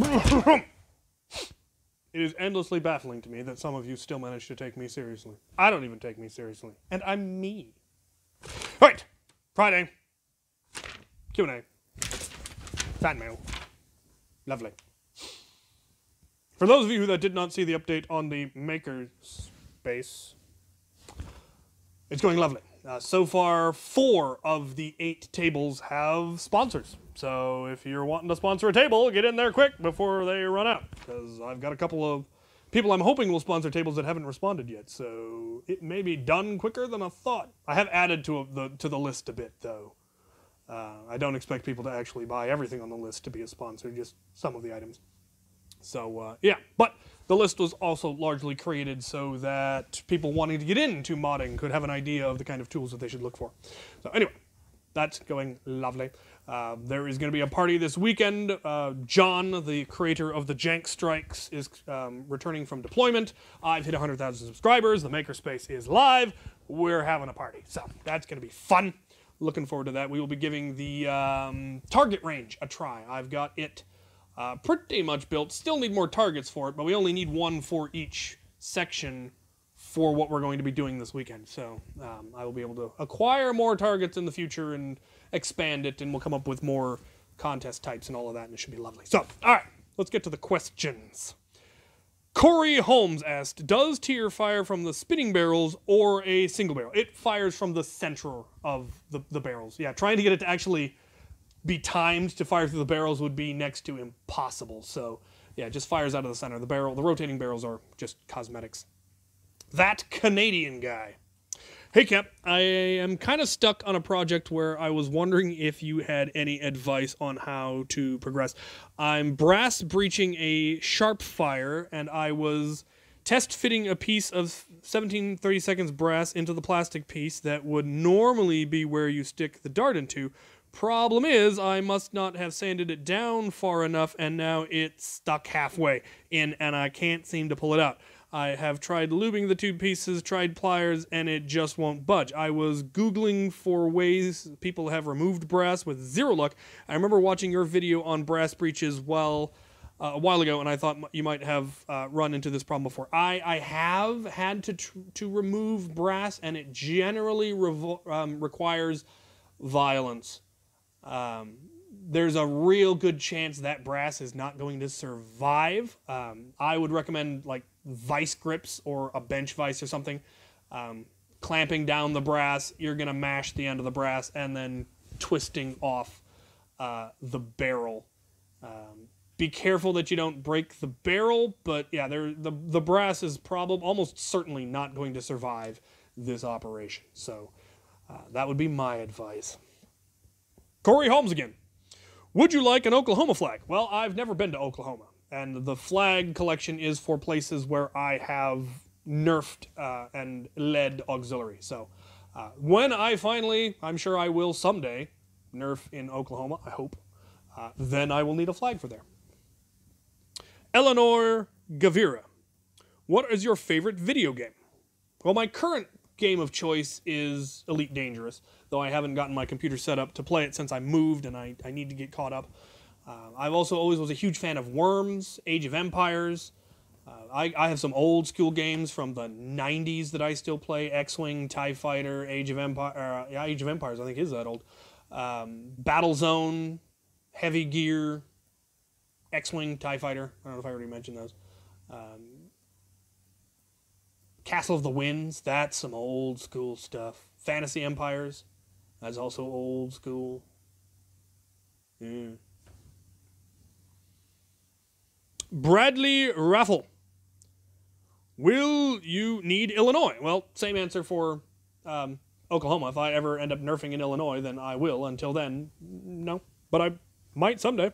It is endlessly baffling to me that some of you still manage to take me seriously. I don't even take me seriously. And I'm me. All right. Friday. Q&A. Fanmail. Lovely. For those of you that did not see the update on the MakerSpace, it's going lovely. So far, 4 of the 8 tables have sponsors. So if you're wanting to sponsor a table, get in there quick before they run out. Because I've got a couple of people I'm hoping will sponsor tables that haven't responded yet. So it may be done quicker than I thought. I have added to the list a bit, though. I don't expect people to actually buy everything on the list to be a sponsor, just some of the items. So, yeah. But the list was also largely created so that people wanting to get into modding could have an idea of the kind of tools that they should look for. So anyway, that's going lovely. There is going to be a party this weekend. John, the creator of the Jank Strikes, is returning from deployment. I've hit 100,000 subscribers. The Makerspace is live. We're having a party. So that's going to be fun. Looking forward to that. We will be giving the target range a try. I've got it pretty much built. Still need more targets for it, but we only need 1 for each section for what we're going to be doing this weekend. So I will be able to acquire more targets in the future and expand it, and we'll come up with more contest types and all of that, and it should be lovely. So, all right, let's get to the questions. Corey Holmes asked, does tier fire from the spinning barrels or a single barrel? It fires from the center of the barrels. Yeah, trying to get it to actually be timed to fire through the barrels would be next to impossible. So, yeah, it just fires out of the center. The rotating barrels are just cosmetics. That Canadian guy. Hey, Cap, I am kind of stuck on a project where I was wondering if you had any advice on how to progress. I'm brass breaching a sharp fire, and I was test fitting a piece of 17/32 brass into the plastic piece that would normally be where you stick the dart into. Problem is, I must not have sanded it down far enough, and now it's stuck halfway in, and I can't seem to pull it out. I have tried lubing the 2 pieces, tried pliers, and it just won't budge. I was Googling for ways people have removed brass with 0 luck. I remember watching your video on brass breaches a while ago, and I thought you might have run into this problem before. I have had to remove brass, and it generally requires violence. There's a real good chance that brass is not going to survive. I would recommend like vice grips or a bench vice or something. Clamping down the brass, you're going to mash the end of the brass and then twisting off the barrel. Be careful that you don't break the barrel, but yeah, the brass is almost certainly not going to survive this operation. So that would be my advice. Corey Holmes again. Would you like an Oklahoma flag? Well, I've never been to Oklahoma, and the flag collection is for places where I have nerfed and led auxiliary. So when I finally, I'm sure I will someday, nerf in Oklahoma, I hope, then I will need a flag for there. Eleanor Gavira. What is your favorite video game? Well, my current game of choice is Elite Dangerous, though I haven't gotten my computer set up to play it since I moved, and I need to get caught up. I've also always was a huge fan of Worms, Age of Empires. I have some old school games from the 90s that I still play. X-Wing, TIE Fighter, Age of Empires I think is that old. Battlezone, Heavy Gear, X-Wing, TIE Fighter. I don't know if I already mentioned those. Castle of the Winds, that's some old school stuff. Fantasy Empires, that's also old school. Bradley Raffle. Will you need Illinois? Well, same answer for Oklahoma. If I ever end up nerfing in Illinois, then I will. Until then, no. But I might someday.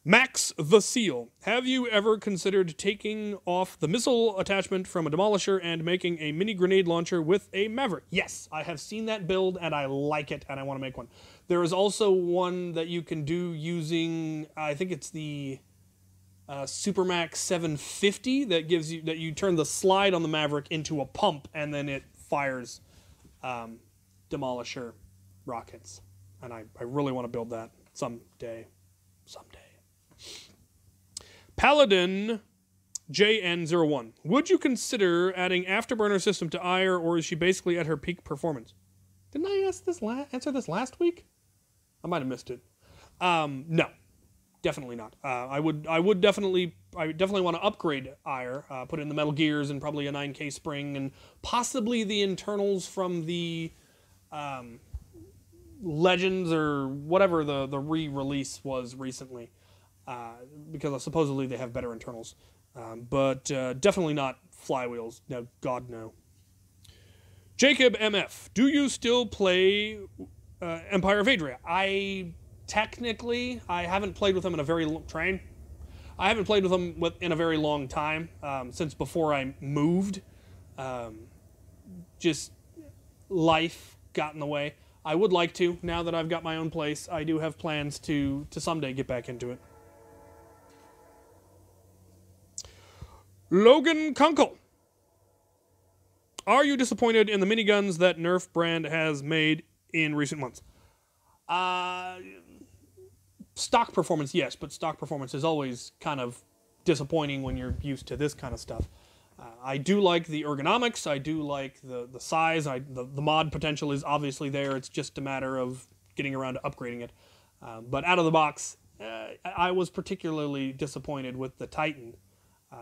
Max the Seal. Have you ever considered taking off the missile attachment from a demolisher and making a mini grenade launcher with a Maverick? Yes, I have seen that build and I like it and I want to make one. There is also one that you can do using, I think it's the Supermax 750 that gives you, that you turn the slide on the Maverick into a pump and then it fires demolisher rockets. And I really want to build that someday. Paladin JN01. Would you consider adding Afterburner system to Ire, or is she basically at her peak performance? Didn't I answer this last week? I might have missed it. No, definitely not. I definitely want to upgrade Ire, put in the metal gears and probably a 9K spring and possibly the internals from the Legends or whatever the re-release was recently, because supposedly they have better internals. But definitely not flywheels. No, God, no. Jacob MF, do you still play Empire of Adria? I haven't played with them in a very long train. I haven't played with them in a very long time, since before I moved. Just life got in the way. I would like to, now that I've got my own place. I do have plans to someday get back into it. Logan Kunkel. Are you disappointed in the miniguns that Nerf brand has made in recent months? Stock performance, yes, but stock performance is always kind of disappointing when you're used to this kind of stuff. I do like the ergonomics. I do like the size. The mod potential is obviously there. It's just a matter of getting around to upgrading it. But out of the box, I was particularly disappointed with the Titan.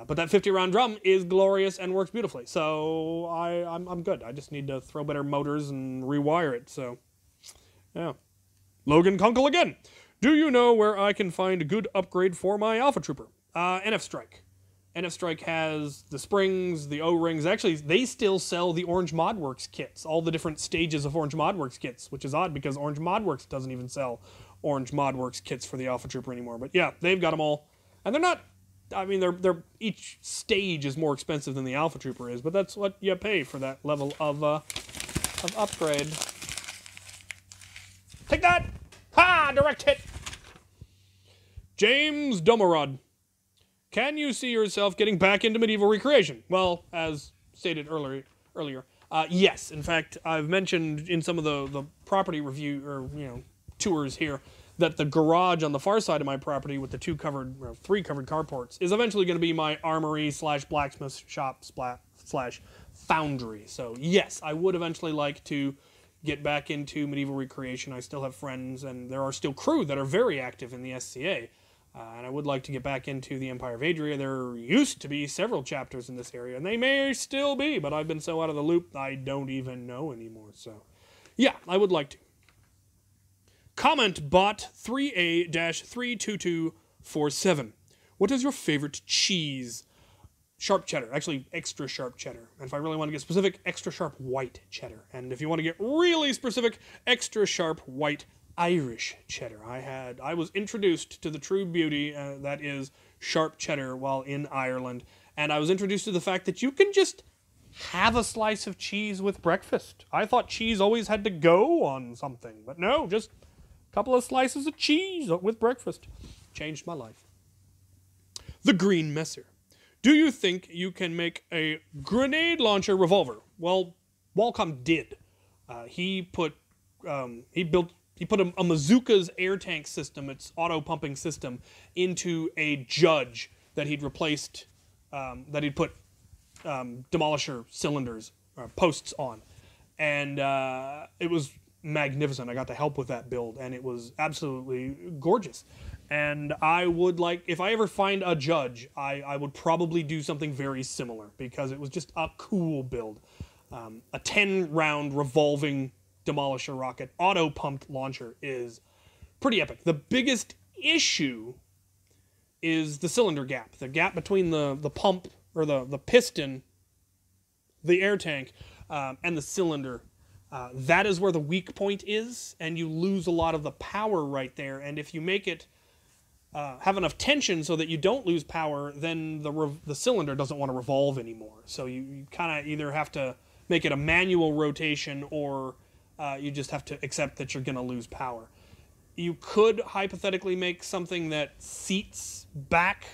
But that 50-round drum is glorious and works beautifully. So I'm good. I just need to throw better motors and rewire it. So, yeah. Logan Kunkel again. Do you know where I can find a good upgrade for my Alpha Trooper? NF Strike. NF Strike has the springs, the O-rings. Actually, they still sell the Orange Modworks kits, all the different stages of Orange Modworks kits, which is odd because Orange Modworks doesn't even sell Orange Modworks kits for the Alpha Trooper anymore. But yeah, they've got them all. And they're not, I mean, they're each stage is more expensive than the Alpha Trooper is, but that's what you pay for that level of upgrade. Take that! Ha! Direct hit! James Domerod. Can you see yourself getting back into medieval recreation? Well, as stated earlier, yes. In fact, I've mentioned in some of the property review or tours here that the garage on the far side of my property with the three covered carports is eventually going to be my armory / blacksmith shop / foundry. So yes, I would eventually like to get back into medieval recreation. I still have friends, and there are still crew that are very active in the SCA. And I would like to get back into the Empire of Adria. There used to be several chapters in this area, and they may still be, but I've been so out of the loop, I don't even know anymore. So, yeah, I would like to. Comment bot 3A-32247. What is your favorite cheese? Sharp cheddar. Actually, extra sharp cheddar. And if I really want to get specific, extra sharp white cheddar. And if you want to get really specific, extra sharp white Irish cheddar. I was introduced to the true beauty that is sharp cheddar while in Ireland, and I was introduced to the fact that you can just have a slice of cheese with breakfast. I thought cheese always had to go on something, but no, just a couple of slices of cheese with breakfast. Changed my life. The Green Messer. Do you think you can make a grenade launcher revolver? Well, Walcom did. He put a Mazooka's air tank system, its auto-pumping system, into a Judge that he'd replaced, that he'd put demolisher cylinders, posts on. And it was magnificent. I got to help with that build, and it was absolutely gorgeous. And I would like, if I ever find a Judge, I would probably do something very similar, because it was just a cool build. A 10-round revolving demolisher rocket auto-pumped launcher is pretty epic. The biggest issue is the cylinder gap. The gap between the pump, or the piston, the air tank, and the cylinder. That is where the weak point is, and you lose a lot of the power right there. And if you make it have enough tension so that you don't lose power, then the cylinder doesn't want to revolve anymore. So you kind of either have to make it a manual rotation, or you just have to accept that you're going to lose power. You could hypothetically make something that seats back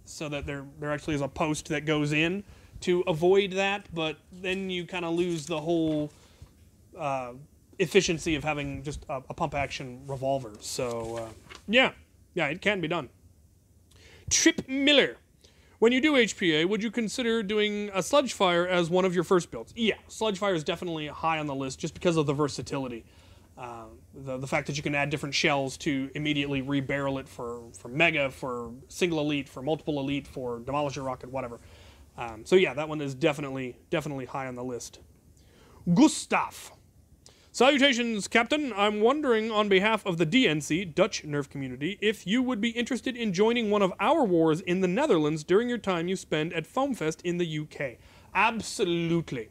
so that there actually is a post that goes in to avoid that, but then you kind of lose the whole efficiency of having just a pump action revolver. So, yeah, it can be done. Trip Miller. When you do HPA, would you consider doing a Sludge Fire as one of your first builds? Yeah, Sludge Fire is definitely high on the list just because of the versatility. The fact that you can add different shells to immediately rebarrel it for Mega, for Single Elite, for Multiple Elite, for Demolisher Rocket, whatever. So yeah, that one is definitely high on the list. Gustav. Salutations, Captain. I'm wondering on behalf of the DNC, Dutch Nerf community, if you would be interested in joining one of our wars in the Netherlands during your time you spend at Foamfest in the UK. Absolutely.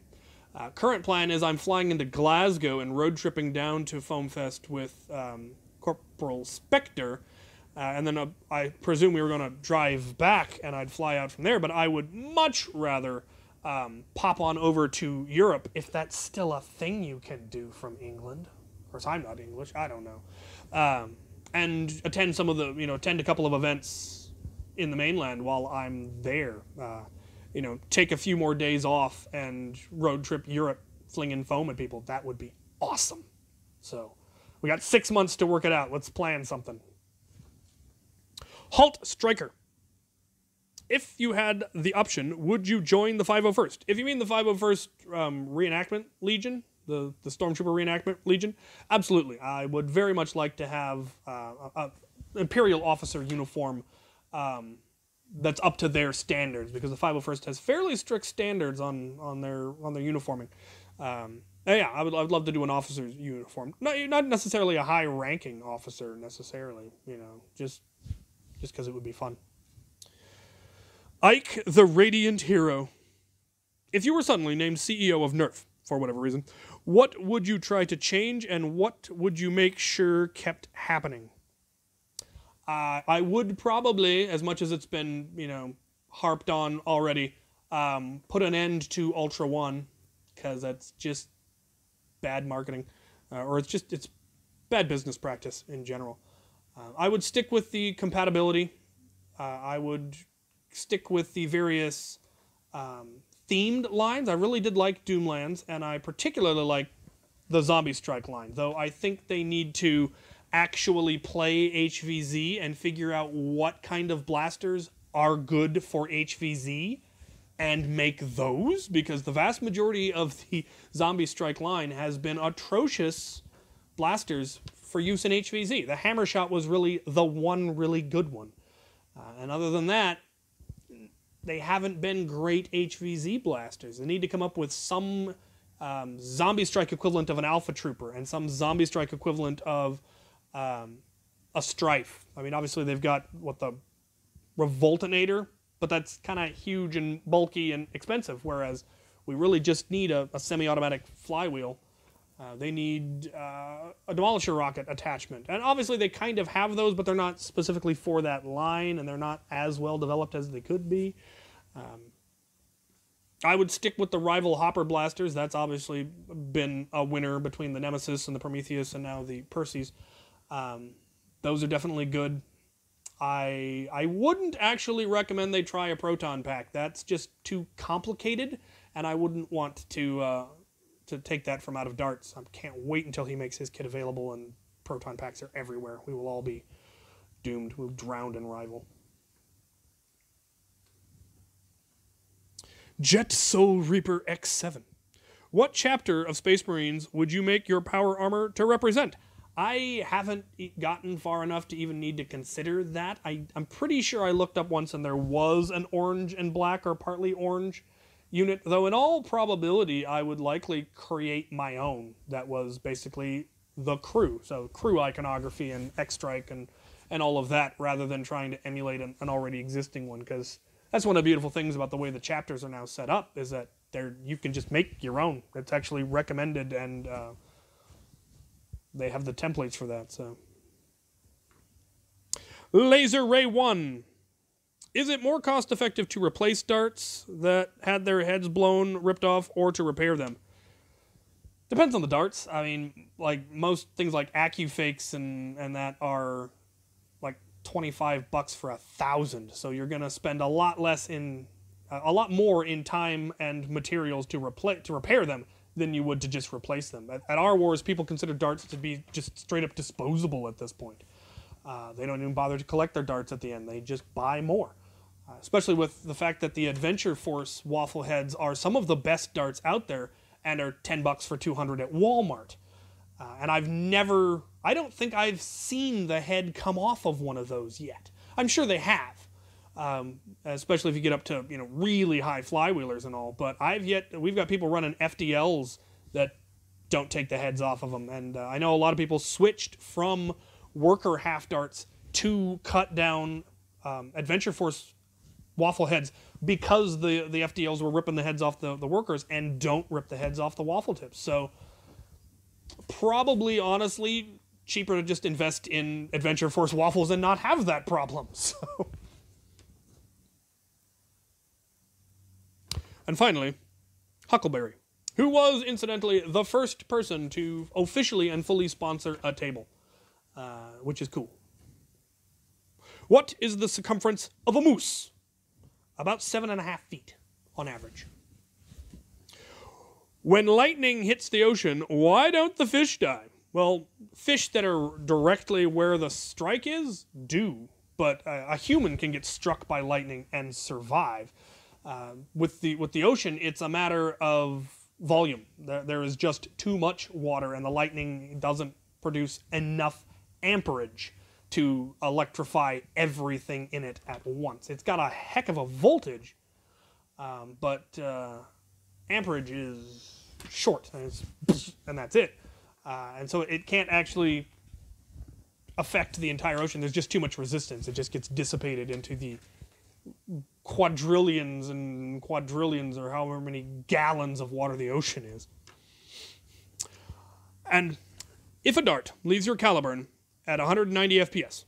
Current plan is I'm flying into Glasgow and road tripping down to Foamfest with Corporal Spectre, and then I presume we were going to drive back and I'd fly out from there, but I would much rather pop on over to Europe, if that's still a thing you can do from England. Of course, I'm not English, I don't know. And attend some of the, attend a couple of events in the mainland while I'm there. Take a few more days off and road trip Europe flinging foam at people. That would be awesome. So, we got 6 months to work it out. Let's plan something. Halt Striker. If you had the option, would you join the 501st? If you mean the 501st Reenactment Legion, the Stormtrooper Reenactment Legion, absolutely. I would very much like to have an Imperial officer uniform that's up to their standards, because the 501st has fairly strict standards on their uniforming. Yeah, I would love to do an officer's uniform. Not necessarily a high-ranking officer necessarily, just because it would be fun. Ike the Radiant Hero. If you were suddenly named CEO of Nerf, for whatever reason, what would you try to change and what would you make sure kept happening? I would probably, as much as it's been, harped on already, put an end to Ultra One, because that's just bad marketing, or it's bad business practice in general. I would stick with the compatibility. I would stick with the various themed lines. I really did like Doomlands, and I particularly like the Zombie Strike line, though I think they need to actually play HVZ and figure out what kind of blasters are good for HVZ and make those, because the vast majority of the Zombie Strike line has been atrocious blasters for use in HVZ. The Hammer Shot was really the one really good one. And other than that, they haven't been great HVZ blasters. They need to come up with some Zombie Strike equivalent of an Alpha Trooper and some Zombie Strike equivalent of a Strife. I mean, obviously they've got, the Revoltinator, but that's kind of huge and bulky and expensive, whereas we really just need a semi-automatic flywheel. They need a Demolisher Rocket attachment. And obviously they kind of have those, but they're not specifically for that line, and they're not as well developed as they could be. I would stick with the rival Hopper Blasters. That's obviously been a winner between the Nemesis and the Prometheus and now the Perseus. Those are definitely good. I wouldn't actually recommend they try a Proton Pack. That's just too complicated, and I wouldn't want to take that from out of darts. I can't wait until he makes his kit available and Proton Packs are everywhere. We will all be doomed. We'll drown in rival. Jet Soul Reaper X7. What chapter of Space Marines would you make your power armor to represent? I haven't gotten far enough to even need to consider that. I'm pretty sure I looked up once and there was an orange and black or partly orange unit, though in all probability I would likely create my own that was basically the crew. So crew iconography and X-Strike and all of that, rather than trying to emulate an already existing one, because that's one of the beautiful things about the way the chapters are now set up, is that you can just make your own. It's actually recommended, and they have the templates for that. So, Laser Ray 1. Is it more cost effective to replace darts that had their heads blown, ripped off, or to repair them? Depends on the darts. I mean, like most things like AccuFakes and that are like $25 for 1,000. So you're gonna spend a lot more in time and materials to repair them than you would to just replace them. At our wars, people consider darts to be just straight up disposable at this point. They don't even bother to collect their darts at the end. They just buy more. Especially with the fact that the Adventure Force waffle heads are some of the best darts out there and are $10 for 200 at Walmart. And I don't think I've seen the head come off of one of those yet. I'm sure they have, especially if you get up to, really high flywheelers and all. But we've got people running FDLs that don't take the heads off of them. And I know a lot of people switched from worker half darts to cut down Adventure Force waffle heads because the FDLs were ripping the heads off the workers and don't rip the heads off the waffle tips. So probably, honestly, cheaper to just invest in Adventure Force waffles and not have that problem. So. And finally, Huckleberry, who was, incidentally, the first person to officially and fully sponsor a table, which is cool. What is the circumference of a moose? About 7.5 feet on average. When lightning hits the ocean, why don't the fish die? Well, fish that are directly where the strike is do, but a human can get struck by lightning and survive. With the ocean, it's a matter of volume. There is just too much water, and the lightning doesn't produce enough amperage to electrify everything in it at once. It's got a heck of a voltage, but amperage is short, and that's it. And so it can't actually affect the entire ocean. There's just too much resistance. It just gets dissipated into the quadrillions and quadrillions, or however many gallons of water the ocean is. And if a dart leaves your caliburn at 190 FPS,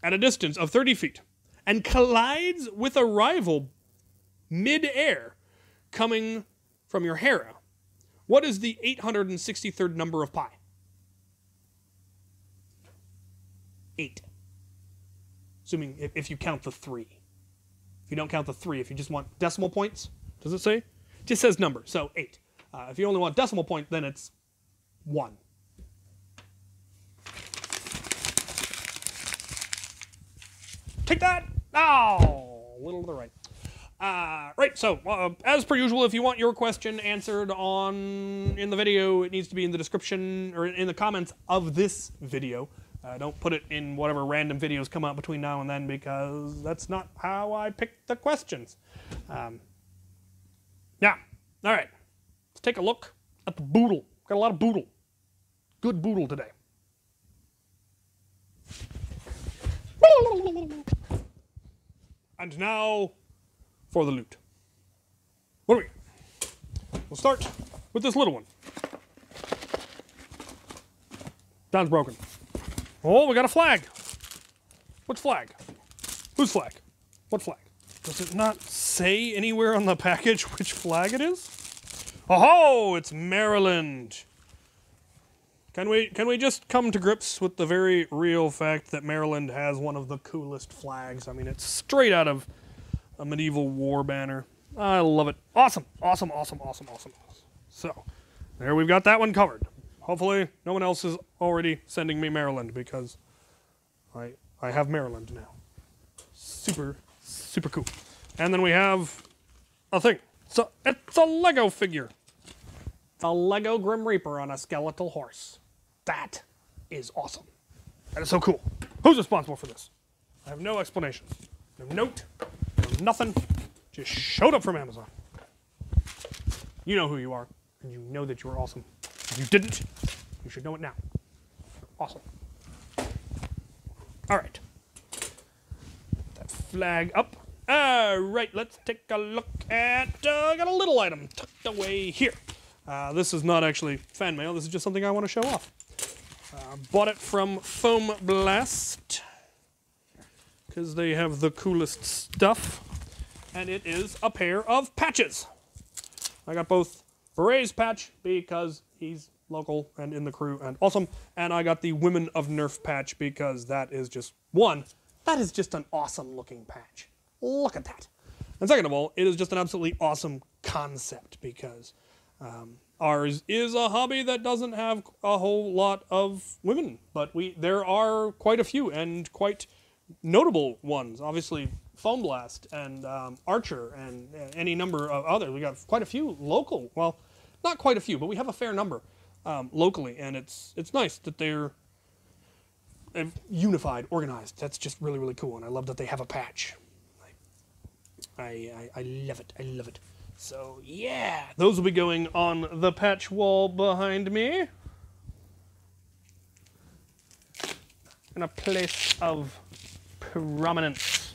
at a distance of 30 feet, and collides with a rival mid-air coming from your Hera, what is the 863rd number of pi? 8. Assuming if you count the 3. If you don't count the 3, if you just want decimal points, does it say? It just says number, so 8. If you only want decimal point, then it's 1. Take that! Oh, a little to the right. Right, so, as per usual, if you want your question answered in the video, it needs to be in the description, or in the comments of this video. Don't put it in whatever random videos come out between now and then, because that's not how I pick the questions. Yeah, alright. Let's take a look at the boodle. Got a lot of boodle. Good boodle today. And now for the loot. What do we got? We'll start with this little one. Sounds broken. Oh, we got a flag. Which flag? Whose flag? What flag? Does it not say anywhere on the package which flag it is? Oh, it's Maryland. Can we just come to grips with the very real fact that Maryland has one of the coolest flags? I mean, it's straight out of a medieval war banner. I love it. Awesome, awesome, awesome, awesome, awesome. So, there we've got that one covered. Hopefully, no one else is already sending me Maryland, because I have Maryland now. Super, super cool. And then we have a thing. So, it's a Lego figure. It's a Lego Grim Reaper on a skeletal horse. That is awesome. That is so cool. Who's responsible for this? I have no explanation. No note. No nothing. Just showed up from Amazon. You know who you are, and you know that you are awesome. If you didn't, you should know it now. Awesome. All right. That flag up. All right, let's take a look at, got a little item tucked away here. This is not actually fan mail. This is just something I want to show off. Bought it from Foam Blast, because they have the coolest stuff. And it is a pair of patches. I got both Beret's patch, because he's local and in the crew and awesome. And I got the Women of Nerf patch, because that is just, that is just an awesome looking patch. Look at that. And second of all, it is just an absolutely awesome concept, because Ours is a hobby that doesn't have a whole lot of women, but there are quite a few, and quite notable ones. Obviously, Foam Blast and Archer and any number of others. We got quite a few local. Well, not quite a few, but we have a fair number locally, and it's nice that they're unified, organized. That's just really, really cool, and I love that they have a patch. I love it. I love it. So, yeah, those will be going on the patch wall behind me. In a place of prominence.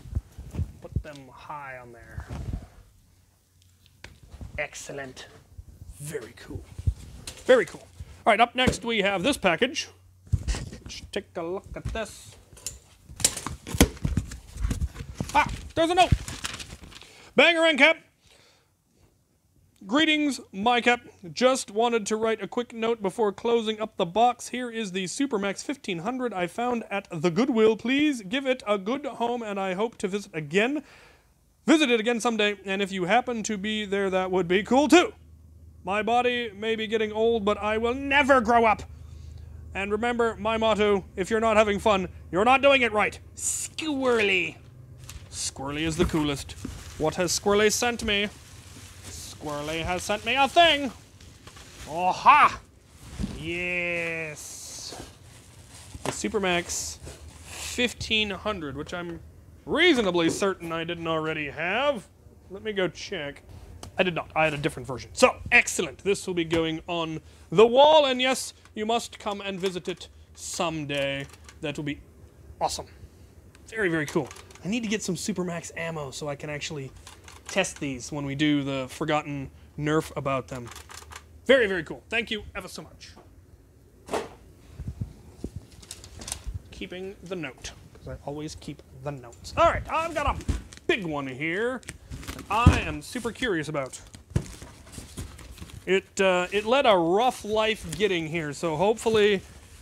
Put them high on there. Excellent. Very cool. Very cool. All right, up next we have this package. Let's take a look at this. Ah, there's a note. Bangarang Cap. Greetings, my Cap. Just wanted to write a quick note before closing up the box. Here is the Supermax 1500 I found at the Goodwill. Please give it a good home, and I hope to visit it again someday, and if you happen to be there, that would be cool too. My body may be getting old, but I will never grow up. And remember my motto, if you're not having fun, you're not doing it right. Squirrely. Squirrely is the coolest. What has Squirrely sent me? Squirrely has sent me a thing. Oh ha! Yes. The Supermax 1500, which I'm reasonably certain I didn't already have. Let me go check. I did not. I had a different version. So, excellent. This will be going on the wall, and yes, you must come and visit it someday. That will be awesome. Very, very cool. I need to get some Supermax ammo so I can actually test these when we do the forgotten nerf about them. Very, very cool. Thank you ever so much. Keeping the note, because I always keep the notes. All right, I've got a big one here that I am super curious about. It led a rough life getting here, so hopefully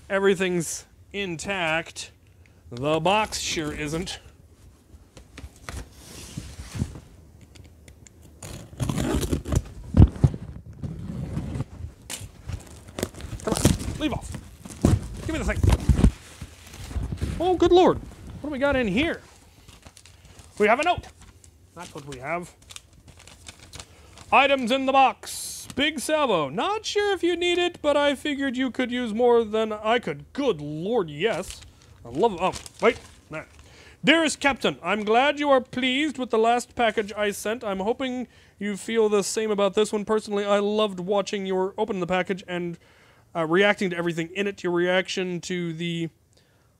everything's intact. The box sure isn't. Come on, leave off. Give me the thing. Oh, good Lord. What do we got in here? We have a note. That's what we have. Items in the box. Big salvo. Not sure if you need it, but I figured you could use more than I could. Good Lord, yes. I love it. Oh, wait. No. Dearest Captain, I'm glad you are pleased with the last package I sent. I'm hoping you feel the same about this one. Personally, I loved watching your open the package and reacting to everything in it. Your reaction to the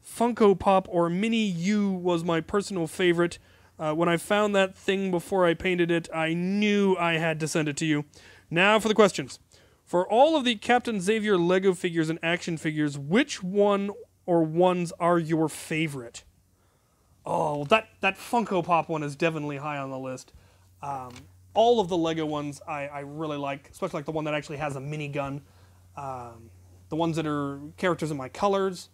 Funko Pop or Mini U was my personal favorite. When I found that thing before I painted it, I knew I had to send it to you. Now for the questions. For all of the Captain Xavier Lego figures and action figures, which one or ones are your favorite? Oh, that Funko Pop one is definitely high on the list. All of the Lego ones I really like, especially like the one that actually has a minigun. The ones that are characters in my colors.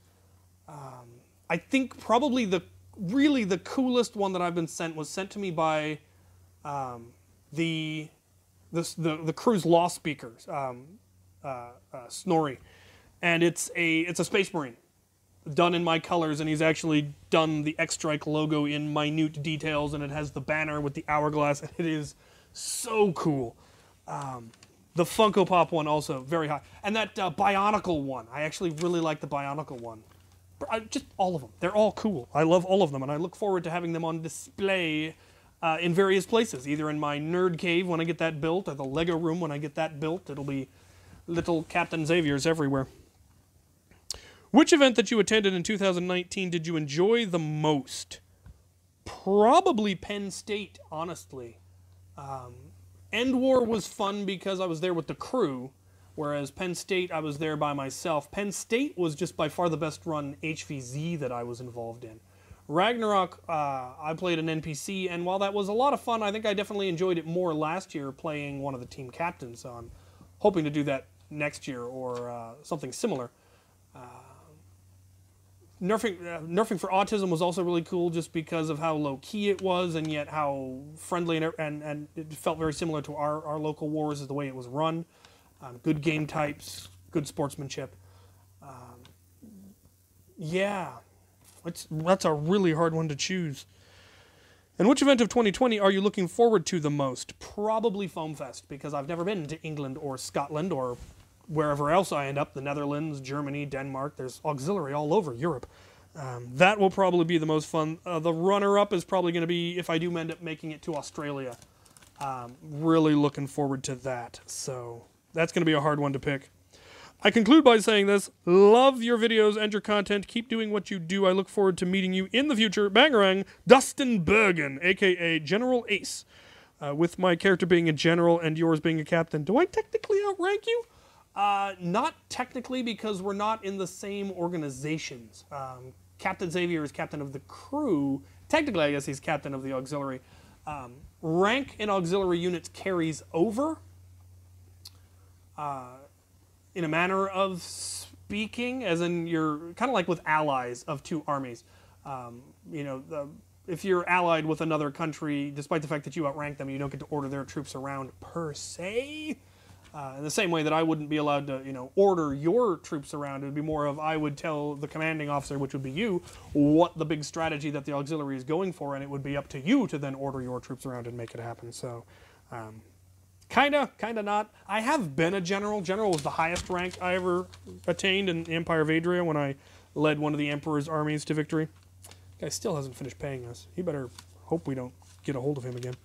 I think probably the coolest one that I've been sent was sent to me by the crew's law speakers, Snorri, and it's a Space Marine done in my colors, and he's actually done the X-Strike logo in minute details, and it has the banner with the hourglass, and it is so cool. The Funko Pop one also very high, and that Bionicle one. I actually really like the Bionicle one. Just all of them. They're all cool. I love all of them, and I look forward to having them on display in various places, either in my nerd cave when I get that built, or the Lego room when I get that built. It'll be little Captain Xaviers everywhere. Which event that you attended in 2019 did you enjoy the most? Probably Penn State, honestly. End War was fun because I was there with the crew, whereas Penn State, I was there by myself. Penn State was just by far the best run HVZ that I was involved in. Ragnarok, I played an NPC, and while that was a lot of fun, I think I definitely enjoyed it more last year playing one of the team captains, so I'm hoping to do that next year or something similar. Nerfing for Autism was also really cool just because of how low-key it was and yet how friendly and it felt very similar to our local wars is the way it was run. Good game types, good sportsmanship. Yeah, that's a really hard one to choose. And which event of 2020 are you looking forward to the most? Probably Foam Fest, because I've never been to England or Scotland or wherever else I end up, the Netherlands, Germany, Denmark. There's auxiliary all over Europe. That will probably be the most fun. The runner-up is probably going to be if I do end up making it to Australia. Really looking forward to that. So that's going to be a hard one to pick. I conclude by saying this. Love your videos and your content. Keep doing what you do. I look forward to meeting you in the future. Bangarang, Dustin Bergen, a.k.a. General Ace. With my character being a general and yours being a captain. Do I technically outrank you? Not technically, because we're not in the same organizations. Captain Xavier is captain of the crew. Technically, I guess he's captain of the auxiliary. Rank in auxiliary units carries over. In a manner of speaking, as in you're kind of like with allies of two armies. You know, if you're allied with another country, despite the fact that you outrank them, you don't get to order their troops around per se. In the same way that I wouldn't be allowed to, you know, order your troops around. It would be more of I would tell the commanding officer, which would be you, what the big strategy that the auxiliary is going for, and it would be up to you to then order your troops around and make it happen. So, kinda not. I have been a general. General was the highest rank I ever attained in the Empire of Adria when I led one of the Emperor's armies to victory. Guy still hasn't finished paying us. He better hope we don't get a hold of him again.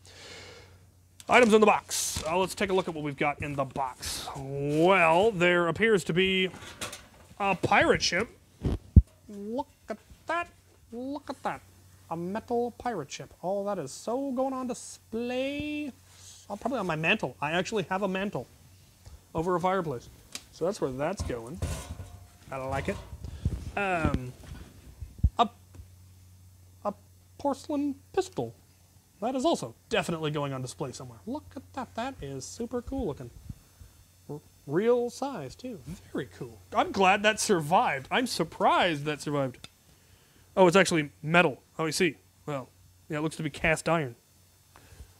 Items in the box. Let's take a look at what we've got in the box. Well, there appears to be a pirate ship. Look at that. Look at that. A metal pirate ship. Oh, that is so going on display. Probably on my mantle. I actually have a mantle over a fireplace. So that's where that's going. I like it. A porcelain pistol. That is also definitely going on display somewhere. Look at that. That is super cool looking. Real size, too. Very cool. I'm glad that survived. I'm surprised that survived. Oh, it's actually metal. Oh, I see. Well, yeah, it looks to be cast iron.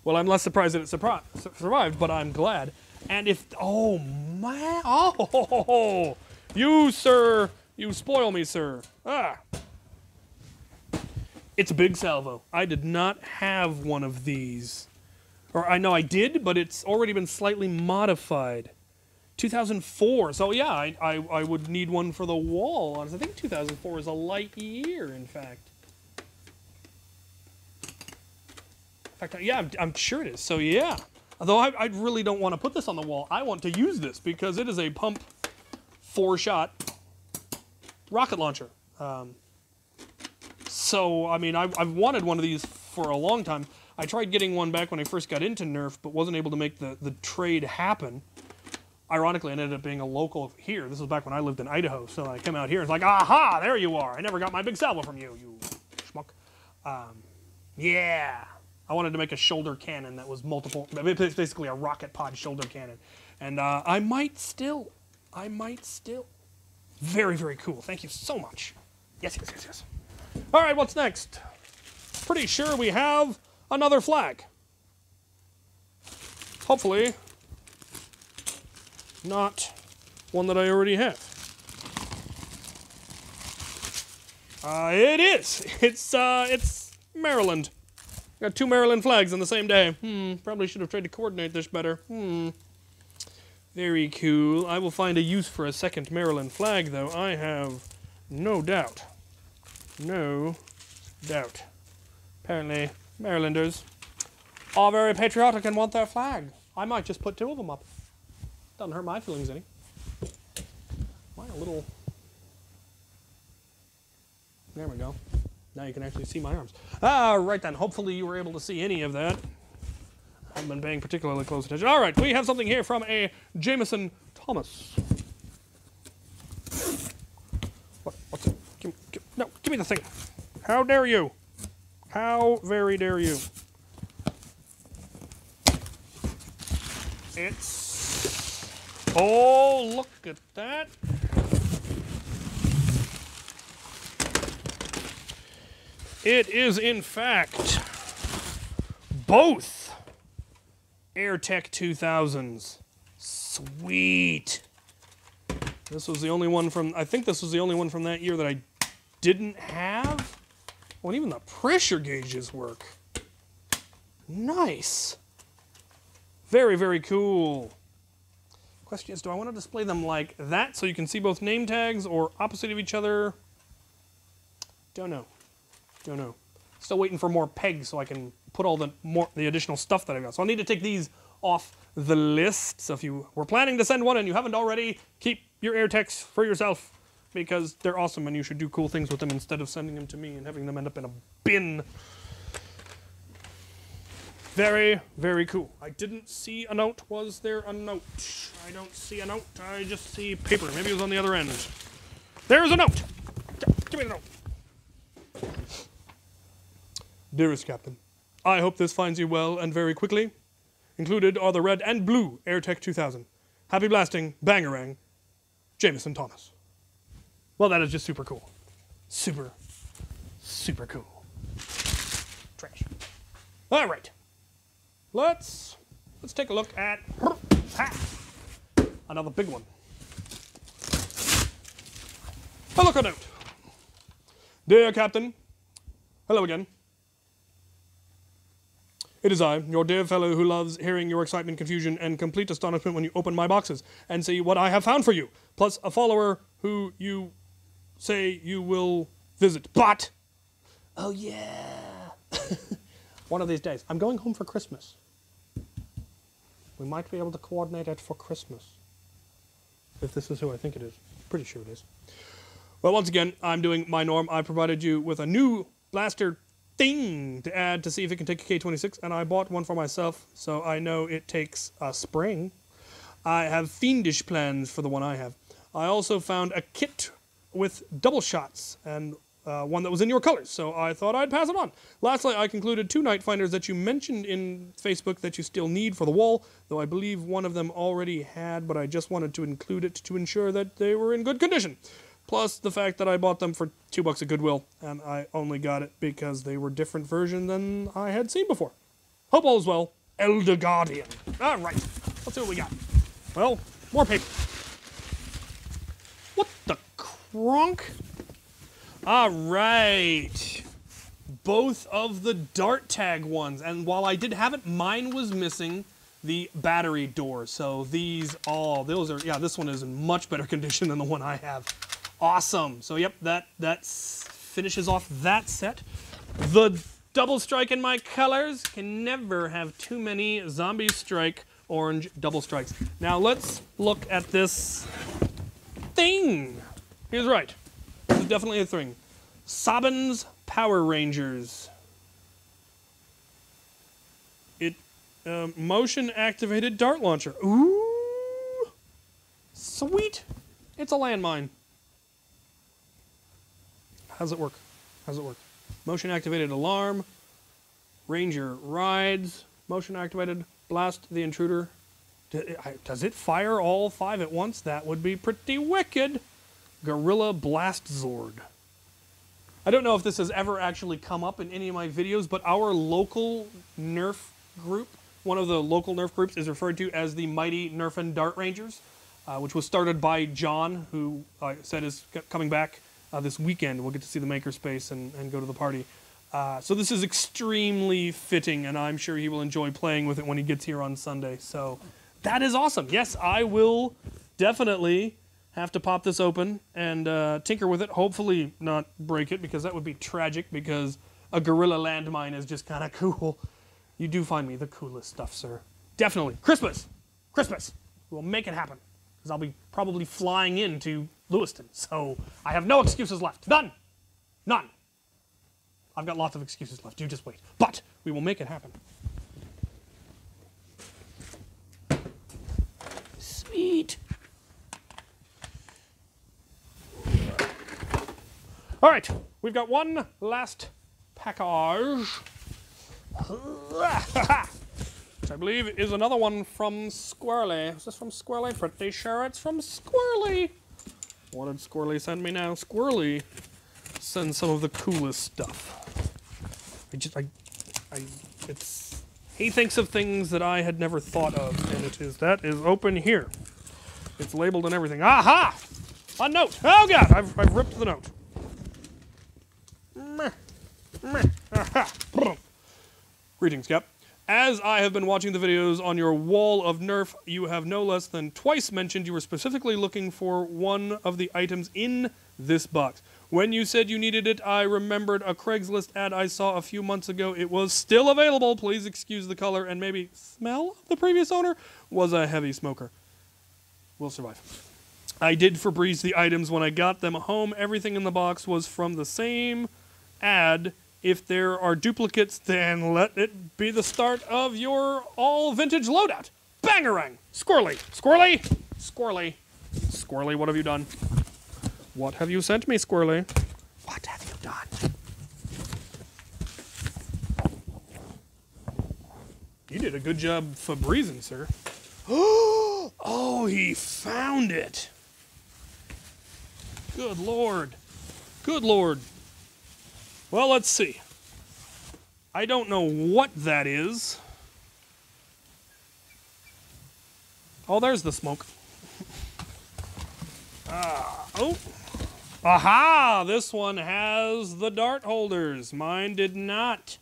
Well, I'm less surprised that it survived, but I'm glad. And if... Oh, man. Oh, you, sir. You spoil me, sir. Ah. It's a big salvo. I did not have one of these. Or I know I did, but it's already been slightly modified. 2004. So yeah, I would need one for the wall. I think 2004 is a light year, in fact. In fact, yeah, I'm sure it is. So yeah. Although I really don't want to put this on the wall. I want to use this because it is a pump 4-shot rocket launcher. So, I mean, I've wanted one of these for a long time. I tried getting one back when I first got into Nerf, but wasn't able to make the trade happen. Ironically, it ended up being a local here. This was back when I lived in Idaho, so I came out here and it's like, aha, there you are. I never got my big salvo from you, you schmuck. Yeah. I wanted to make a shoulder cannon that was multiple, basically a rocket pod shoulder cannon. And I might still. Very, very cool. Thank you so much. Yes. All right, what's next? Pretty sure we have another flag. Hopefully, not one that I already have. It is. It's Maryland. Got 2 Maryland flags on the same day. Probably should have tried to coordinate this better. Very cool. I will find a use for a second Maryland flag, though. I have no doubt. No doubt. Apparently, Marylanders are very patriotic and want their flag. I might just put 2 of them up. Doesn't hurt my feelings any. Why a little... There we go. Now you can actually see my arms. Right then. Hopefully you were able to see any of that. I haven't been paying particularly close attention. All right, we have something here from a Jameson Thomas. What's it? Give me the thing. How dare you? How very dare you? It's... Oh, look at that. It is, in fact, both AirTech 2000s. Sweet. This was the only one from, I think this was the only one from that year that I didn't have. Oh, and even the pressure gauges work. Nice. Very, very cool. Question is, do I want to display them like that so you can see both name tags or opposite of each other? Don't know. Don't know. Still waiting for more pegs so I can put all the additional stuff that I've got. So I'll need to take these off the list. So if you were planning to send one and you haven't already, keep your AirTechs for yourself because they're awesome and you should do cool things with them instead of sending them to me and having them end up in a bin. Very, very cool. I didn't see a note. Was there a note? I don't see a note. I just see paper. Maybe it was on the other end. There's a note. Give me the note. Dearest Captain, I hope this finds you well and very quickly. Included are the red and blue AirTech 2000. Happy blasting, Bangarang, Jameson Thomas. Well, that is just super cool. Super, super cool. Trash. All right. Let's take a look at another big one. A look note. Dear Captain, hello again. It is I, your dear fellow who loves hearing your excitement, confusion, and complete astonishment when you open my boxes and see what I have found for you, plus a follower who you say you will visit. But, oh yeah, one of these days, I'm going home for Christmas. We might be able to coordinate it for Christmas. If this is who I think it is. Pretty sure it is. Well, once again, I'm doing my norm. I provided you with a new blaster thing to add to see if it can take a K26, and I bought one for myself, so I know it takes a spring. I have fiendish plans for the one I have. I also found a kit with double shots, and one that was in your colors, so I thought I'd pass it on. Lastly, I concluded 2 night finders that you mentioned in Facebook that you still need for the wall, though I believe one of them already had, but I just wanted to include it to ensure that they were in good condition. Plus the fact that I bought them for $2 at Goodwill, and I only got it because they were different version than I had seen before. Hope all is well. Elder Guardian. All right, let's see what we got. Well, more paper. What the cronk? All right. Both of the dart tag ones, and while I did have it, mine was missing the battery door. So these all, those are, yeah, this one is in much better condition than the one I have. Awesome. So yep, that finishes off that set. The double strike in my colors. Can never have too many zombie strike orange double strikes. Now let's look at this thing. He's right. This is definitely a thing. Sabin's Power Rangers. It motion activated dart launcher. Ooh, sweet. It's a landmine. How's it work? How's it work? Motion activated alarm. Ranger rides. Motion activated. Blast the intruder. Does it fire all 5 at once? That would be pretty wicked. Gorilla Blast Zord. I don't know if this has ever actually come up in any of my videos, but our local Nerf group, one of the local Nerf groups, is referred to as the Mighty Nerfin' Dart Rangers, which was started by John, who I said is coming back this weekend. We'll get to see the Makerspace and go to the party. So this is extremely fitting, and I'm sure he will enjoy playing with it when he gets here on Sunday. So that is awesome. Yes, I will definitely have to pop this open and tinker with it. Hopefully not break it, because that would be tragic, because a gorilla landmine is just kind of cool. You do find me the coolest stuff, sir. Definitely. Christmas! Christmas! We'll make it happen, because I'll be probably flying into Lewiston. So I have no excuses left. None! None! I've got lots of excuses left. You just wait. But we will make it happen. Sweet. All right, we've got one last package, which I believe is another one from Squirrely. Is this from Squirrely? Pretty sure it's from Squirrely. What did Squirrely send me now? Squirrely sends some of the coolest stuff. He thinks of things that I had never thought of, and that is open here. It's labeled and everything. Aha! A note. Oh god, I've ripped the note. Greetings, Cap. As I have been watching the videos on your wall of Nerf, you have no less than twice mentioned you were specifically looking for one of the items in this box. When you said you needed it, I remembered a Craigslist ad I saw a few months ago. It was still available. Please excuse the color and maybe smell of the previous owner. Was a heavy smoker. Will survive. I did Febreze the items when I got them home. Everything in the box was from the same ad. If there are duplicates, then let it be the start of your all-vintage loadout. Bangarang! Squirrely! Squirrely! Squirrely! Squirrely, what have you done? What have you sent me, Squirrely? What have you done? You did a good job Febrezing, sir. Oh, he found it! Good lord. Good lord. Well, let's see. I don't know what that is. Oh, there's the smoke. Oh. Aha! This one has the dart holders. Mine did not.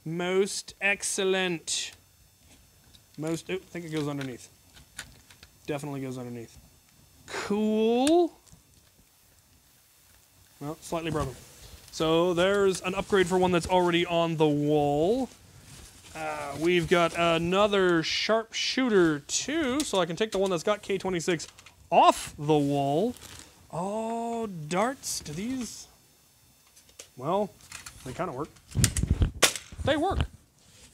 Most excellent. Most... Oh, I think it goes underneath. Definitely goes underneath. Cool. Well, slightly broken. So there's an upgrade for one that's already on the wall. We've got another sharpshooter too, so I can take the one that's got K26 off the wall. Oh, darts. Do these... Well, they kind of work. They work.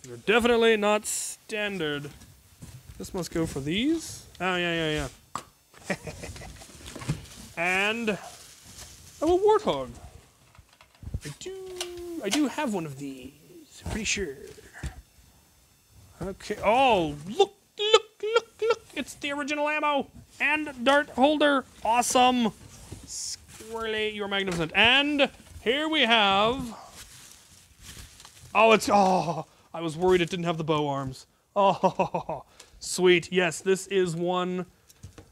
They're definitely not standard. This must go for these. Oh, yeah. And... oh, a warthog. I do have one of these. I'm pretty sure. Okay. Oh, look. It's the original ammo and dart holder. Awesome. Squirrely, you're magnificent. And here we have... Oh, I was worried it didn't have the bow arms. Oh, sweet. Yes, this is one...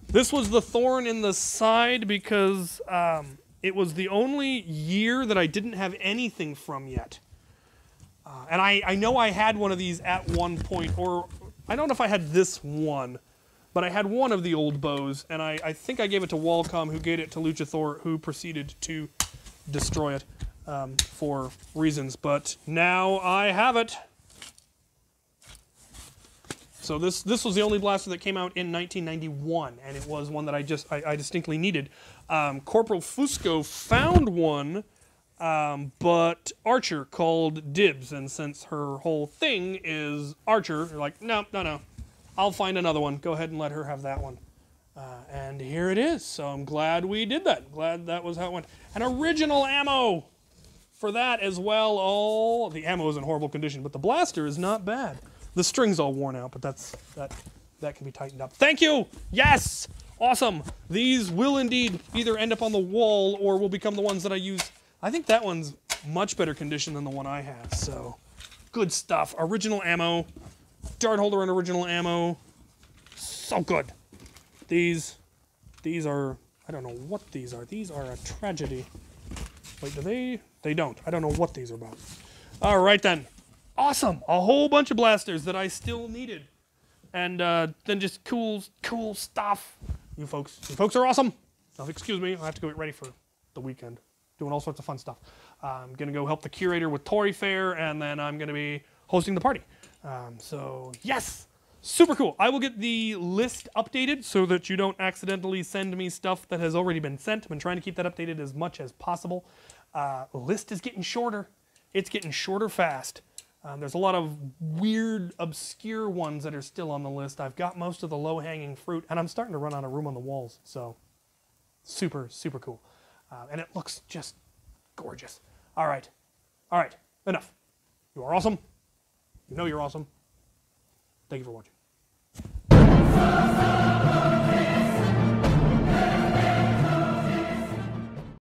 This was the thorn in the side because... it was the only year that I didn't have anything from yet. And I know I had one of these at one point, or I don't know if I had this one, but I had one of the old bows, and I think I gave it to Walcom, who gave it to Luchathor, who proceeded to destroy it for reasons. But now I have it. So this was the only blaster that came out in 1991, and it was one that I distinctly needed. Corporal Fusco found one, but Archer called dibs, and since her whole thing is Archer, they're like, no, I'll find another one. Go ahead and let her have that one. And here it is. So I'm glad we did that. Glad that was how it went. And original ammo for that as well. Oh, the ammo is in horrible condition, but the blaster is not bad. The string's all worn out, but that can be tightened up. Thank you! Yes! Awesome! These will indeed either end up on the wall or will become the ones that I use. I think that one's much better condition than the one I have, so good stuff. Original ammo, dart holder and original ammo. So good. These are, I don't know what these are. These are a tragedy. Wait, do they? They don't. I don't know what these are about. All right then. Awesome! A whole bunch of blasters that I still needed. And then just cool stuff. You folks are awesome. Now, excuse me, I have to go get ready for the weekend. Doing all sorts of fun stuff. I'm going to go help the curator with Tory Fair, and then I'm going to be hosting the party. So, yes! Super cool. I will get the list updated so that you don't accidentally send me stuff that has already been sent. I've been trying to keep that updated as much as possible. The list is getting shorter. It's getting shorter fast. There's a lot of weird, obscure ones that are still on the list. I've got most of the low-hanging fruit, and I'm starting to run out of room on the walls. So, super, super cool. And it looks just gorgeous. All right. Enough. You are awesome. You know you're awesome. Thank you for watching.